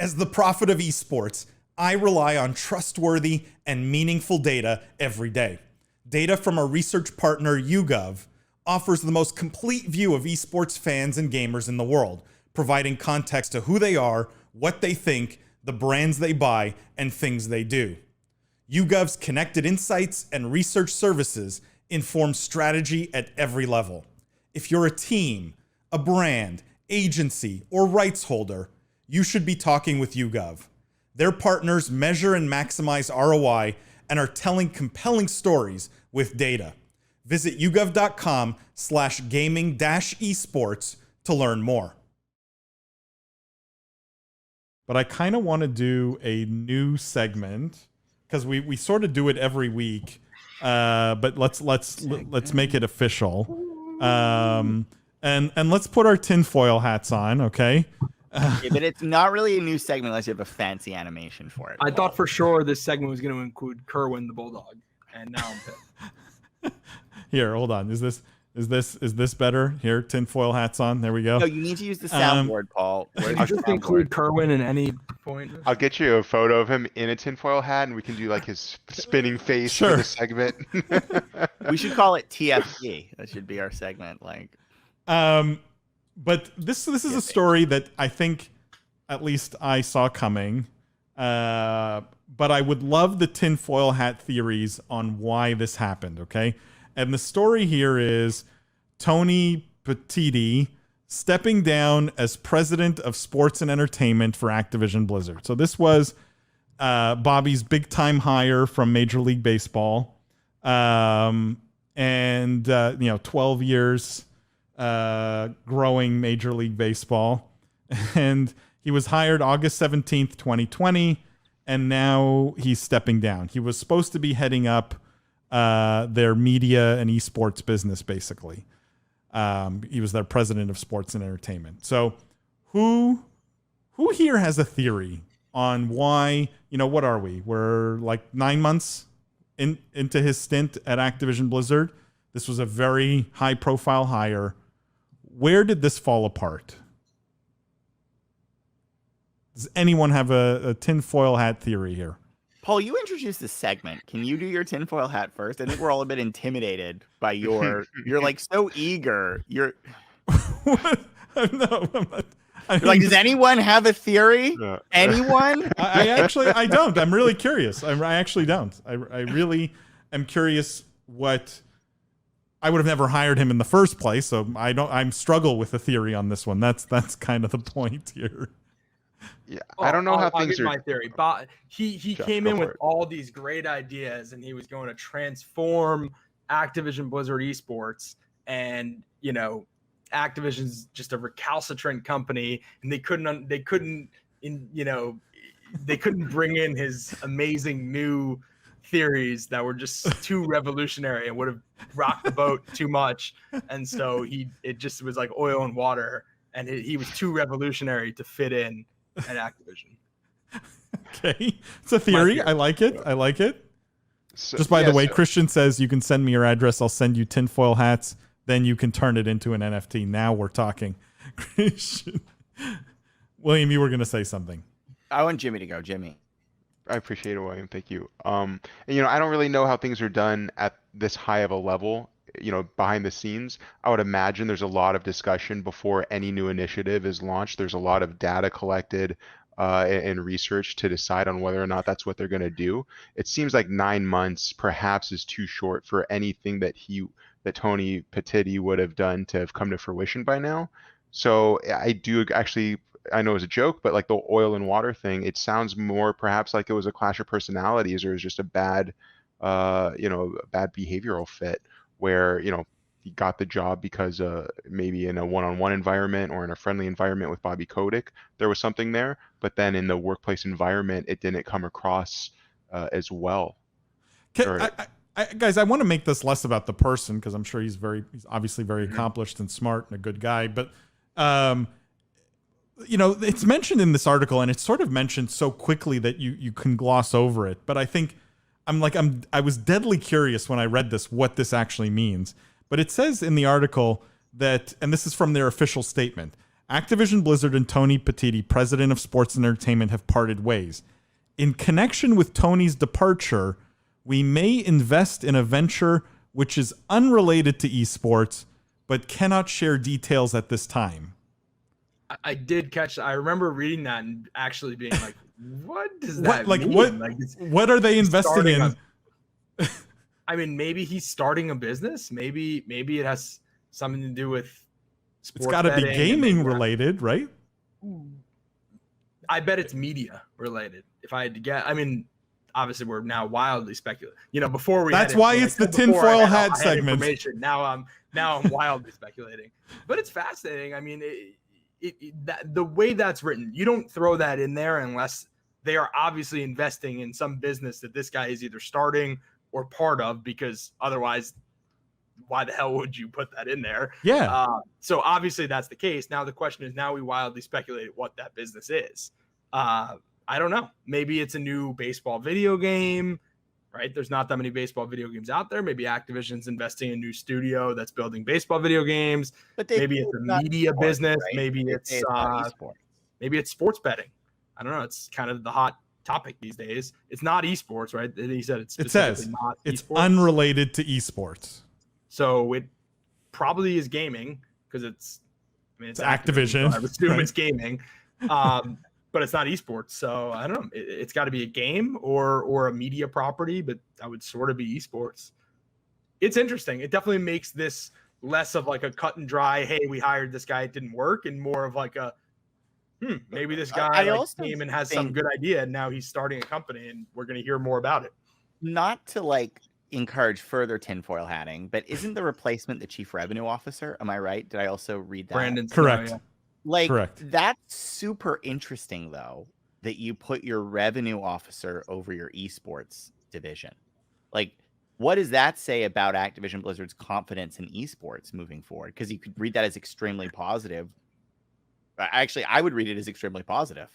As the prophet of esports, I rely on trustworthy and meaningful data every day. Data from our research partner YouGov offers the most complete view of esports fans and gamers in the world, providing context to who they are, what they think, the brands they buy, and things they do. YouGov's connected insights and research services inform strategy at every level. If you're a team, a brand, agency, or rights holder, you should be talking with YouGov. Their partners measure and maximize ROI and are telling compelling stories with data. Visit yougov.com/gaming-esports to learn more. But I kind of want to do a new segment because we sort of do it every week. But let's make it official. And let's put our tinfoil hats on, okay? Yeah, but it's not really a new segment unless you have a fancy animation for it. I thought for sure this segment was going to include Kerwin the Bulldog, and now I'm pissed. Here, hold on. Is this better? Here, tinfoil hats on. There we go. No, you need to use the soundboard, Paul. Can you just include Kerwin at any point? I'll get you a photo of him in a tinfoil hat, and we can do like his spinning face for the segment. We should call it TFG. That should be our segment. But this is a story that I think at least I saw coming. But I would love the tinfoil hat theories on why this happened, okay? And the story here is Tony Petitti stepping down as president of sports and entertainment for Activision Blizzard. So this was Bobby's big time hire from Major League Baseball. 12 years growing Major League Baseball. And he was hired August 17th, 2020. And now he's stepping down. He was supposed to be heading up their media and esports business, basically. He was their president of sports and entertainment. So who here has a theory on why, what are we? We're like 9 months into his stint at Activision Blizzard. This was a very high profile hire. Where did this fall apart? Does anyone have a tinfoil hat theory here? Paul, you introduced this segment. Can you do your tinfoil hat first? I think we're all a bit intimidated by you're like so eager. You're like, does anyone have a theory? No. Anyone? I don't. I'm really curious. I actually don't. I really am curious what. I would have never hired him in the first place, so I'm struggle with the theory on this one. That's kind of the point here. Yeah, I don't know how things are. My theory, but he came in with all these great ideas, and he was going to transform Activision Blizzard Esports, and Activision's just a recalcitrant company, and they couldn't bring in his amazing new theories that were just too revolutionary and would have rocked the boat too much, and so it just was like oil and water, and he was too revolutionary to fit in at Activision. Okay, it's a theory. I like it. So, just by the way, Christian says you can send me your address. I'll send you tinfoil hats. Then you can turn it into an NFT. Now we're talking. Christian. William, you were going to say something. I want Jimmy to go. Jimmy. I appreciate it, William. Thank you. I don't really know how things are done at this high of a level, behind the scenes. I would imagine there's a lot of discussion before any new initiative is launched. There's a lot of data collected and research to decide on whether or not that's what they're going to do. It seems like 9 months perhaps is too short for anything that Tony Petitti would have done to have come to fruition by now. So I do actually, I know it's a joke, but like the oil and water thing, it sounds more perhaps like it was a clash of personalities, or it was just a bad behavioral fit where, he got the job because maybe in a one-on-one environment or in a friendly environment with Bobby Kotick, there was something there, but then in the workplace environment, it didn't come across as well. Guys, I want to make this less about the person because I'm sure he's obviously very accomplished and smart and a good guy, but it's mentioned in this article, and it's sort of mentioned so quickly that you can gloss over it. But I think I was deadly curious when I read this, what this actually means. But it says in the article that, and this is from their official statement, Activision Blizzard and Tony Petitti, president of sports and entertainment, have parted ways. In connection with Tony's departure, we may invest in a venture which is unrelated to esports, but cannot share details at this time. I did catch. I remember reading that and actually being like, "What does that mean? What are they investing in?" I mean, maybe he's starting a business. Maybe it has something to do with sports. It's got to be gaming related, right? I bet it's media related. If I had to guess, I mean, obviously we're now wildly speculating. Before we. That's why it's the tinfoil hat segment. Now I'm wildly speculating, but it's fascinating. I mean, the way that's written, you don't throw that in there unless they are obviously investing in some business that this guy is either starting or part of, because otherwise, why the hell would you put that in there? Yeah. So obviously that's the case. Now the question is, now we wildly speculate what that business is. I don't know. Maybe it's a new baseball video game, right? There's not that many baseball video games out there. Maybe Activision's investing in a new studio that's building baseball video games. But maybe it's a media business. Right? Maybe it's sports betting. I don't know. It's kind of the hot topic these days. It's not esports, right? He said it's specifically not esports. It's unrelated to esports. So it probably is gaming because it's Activision. So I would assume it's gaming. But it's not esports. So I don't know. It's got to be a game or a media property, but that would sort of be esports. It's interesting. It definitely makes this less of like a cut and dry, hey, we hired this guy, it didn't work, and more of like a, maybe this guy came and has some good idea, and now he's starting a company, and we're going to hear more about it. Not to encourage further tinfoil hatting, but isn't the replacement the chief revenue officer? Am I right? Did I also read that? Brandon. Correct. Correct. That's super interesting, though, that you put your revenue officer over your esports division. What does that say about Activision Blizzard's confidence in esports moving forward? Because you could read that as extremely positive. Actually, I would read it as extremely positive.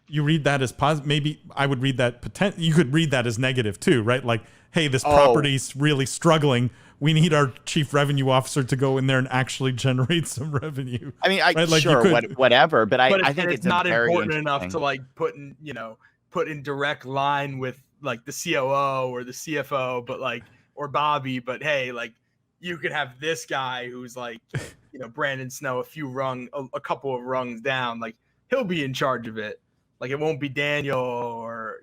You read that as positive. Maybe I would read that you could read that as negative too, right? Like, hey, this property's really struggling. We need our chief revenue officer to go in there and actually generate some revenue. I mean, whatever, but I think it's not important enough to put in direct line with the COO or the CFO, but or Bobby. But hey, you could have this guy who's Brandon Snow, a couple of rungs down. He'll be in charge of it. It won't be Daniel or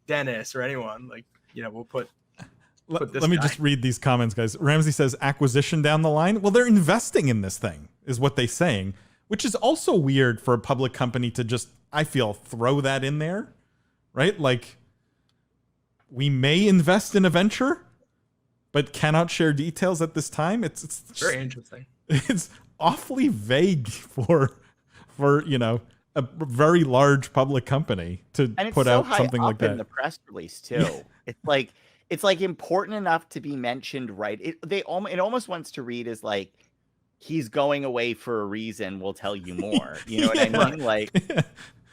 Dennis or anyone. We'll put. Let me just read these comments, guys. Ramsey says acquisition down the line. Well, they're investing in this thing, is what they're saying, which is also weird for a public company to just, I feel, throw that in there, right? We may invest in a venture, but cannot share details at this time. It's very interesting. It's awfully vague for a very large public company to put out something like that. In the press release too. It's important enough to be mentioned, right? It almost wants to read as he's going away for a reason. We'll tell you more. You know what I mean?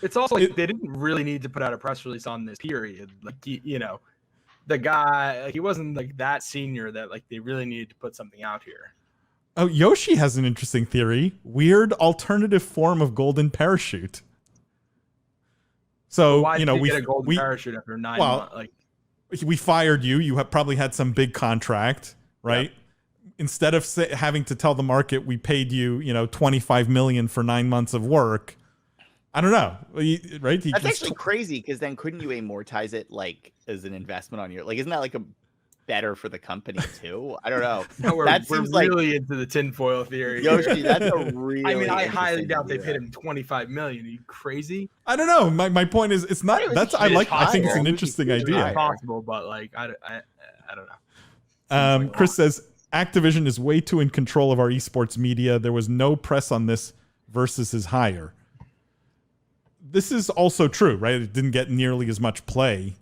It's also they didn't really need to put out a press release on this period. The guy, he wasn't that senior that they really needed to put something out here. Oh, Yoshi has an interesting theory. Weird alternative form of golden parachute. So why did you get a golden parachute after 9 months? We fired you. You have probably had some big contract, right? Yep. Instead of having to tell the market we paid you, $25 million for 9 months of work. I don't know, right? That's actually crazy, because then couldn't you amortize it as an investment on your isn't that a better for the company too? I don't know. No, we're really into the tinfoil theory. Yoshi, that's a really. I mean, I highly doubt they paid him $25 million. Are you crazy? I don't know. My point is, it's not. I think it's an interesting idea. It's possible, but I don't know. Chris says Activision is way too in control of our esports media. There was no press on this versus his hire. This is also true, right? It didn't get nearly as much play.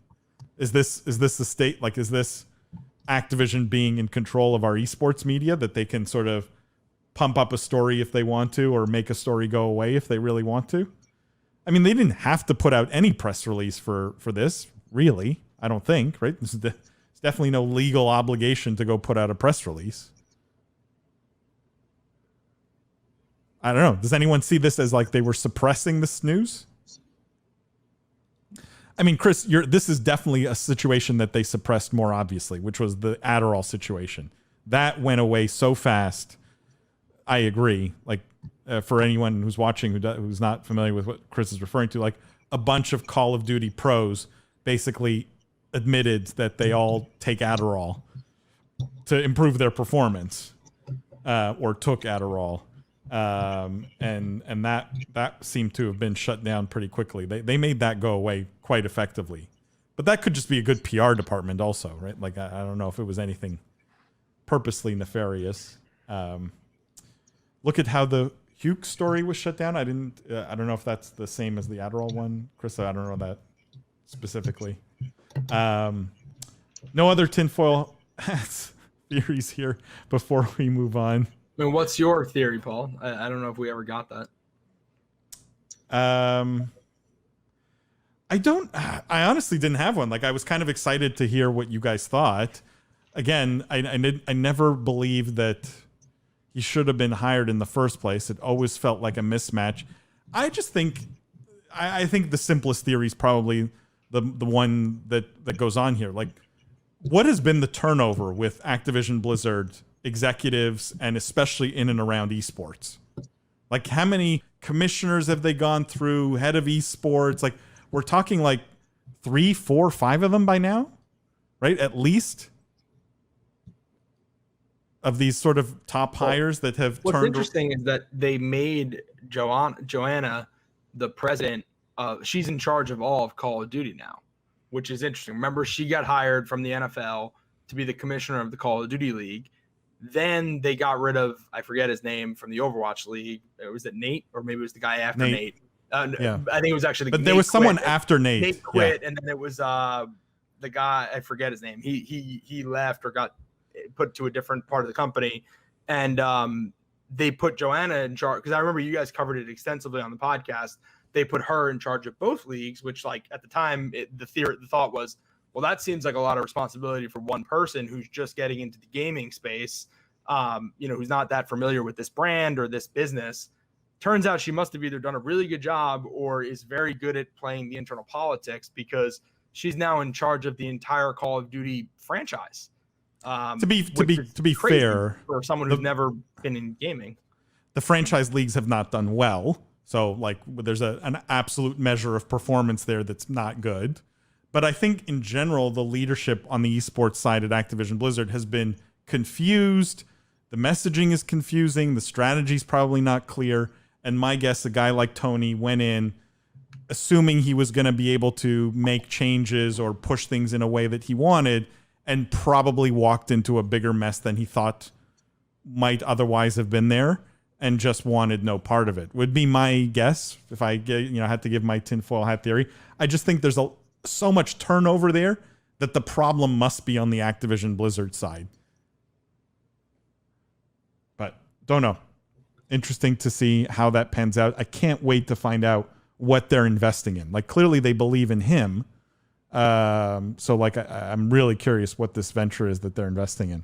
Is this the state? Is this Activision being in control of our esports media, that they can sort of pump up a story if they want to, or make a story go away if they really want to? I mean, they didn't have to put out any press release for this, really. I don't think, right? There's definitely no legal obligation to go put out a press release. I don't know. Does anyone see this as like they were suppressing this news? I mean, Chris, this is definitely a situation that they suppressed more obviously, which was the Adderall situation. That went away so fast. I agree. Like for anyone who's watching who's not familiar with what Chris is referring to, like a bunch of Call of Duty pros basically admitted that they all take Adderall to improve their performance, or took Adderall. And that seemed to have been shut down pretty quickly. They made that go away quite effectively, but that could just be a good PR department also, right? Like, I don't know if it was anything purposely nefarious. Look at how the Hugh story was shut down. I don't know if that's the same as the Adderall one, Chris. I don't know that specifically. No other tinfoil hats theories here before we move on. I mean, what's your theory, Paul? I don't know if we ever got that. I honestly didn't have one. Like, I was kind of excited to hear what you guys thought. Again, I never believed that he should have been hired in the first place. It always felt like a mismatch. I just think, I think the simplest theory is probably the one that goes on here. Like, what has been the turnover with Activision Blizzard executives, and especially in and around esports? Like, how many commissioners have they gone through, head of esports? Like, we're talking like 3, 4, 5 of them by now, right? At least, of these sort of top hires that have What's turned. interesting is that they made Joanna the president. She's in charge of all of Call of Duty now, which is interesting. Remember, she got hired from the NFL to be the commissioner of the Call of Duty League. Then they got rid of, I forget his name, from the Overwatch League. Was it Nate, or maybe it was the guy after Nate? Yeah. I think it was actually. But Nate there was someone quit. after Nate. Nate quit, and then it was the guy, I forget his name. He left or got put to a different part of the company, and they put Joanna in charge, because I remember you guys covered it extensively on the podcast. They put her in charge of both leagues, which, like, at the time, the thought was, well, that seems like a lot of responsibility for one person who's just getting into the gaming space, who's not that familiar with this brand or this business. Turns out she must have either done a really good job or is very good at playing the internal politics, because she's now in charge of the entire Call of Duty franchise. To be fair, for someone who's never been in gaming, the franchise leagues have not done well. So, like, there's an absolute measure of performance there that's not good. But I think in general, the leadership on the esports side at Activision Blizzard has been confused. The messaging is confusing. The strategy's probably not clear. And my guess, a guy like Tony went in assuming he was going to be able to make changes or push things in a way that he wanted, and probably walked into a bigger mess than he thought might otherwise have been there, and just wanted no part of it. Would be my guess if I had to give my tinfoil hat theory. I just think there's so much turnover there that the problem must be on the Activision Blizzard side. But don't know. Interesting to see how that pans out. I can't wait to find out what they're investing in. Like, clearly they believe in him. So like, I'm really curious what this venture is that they're investing in.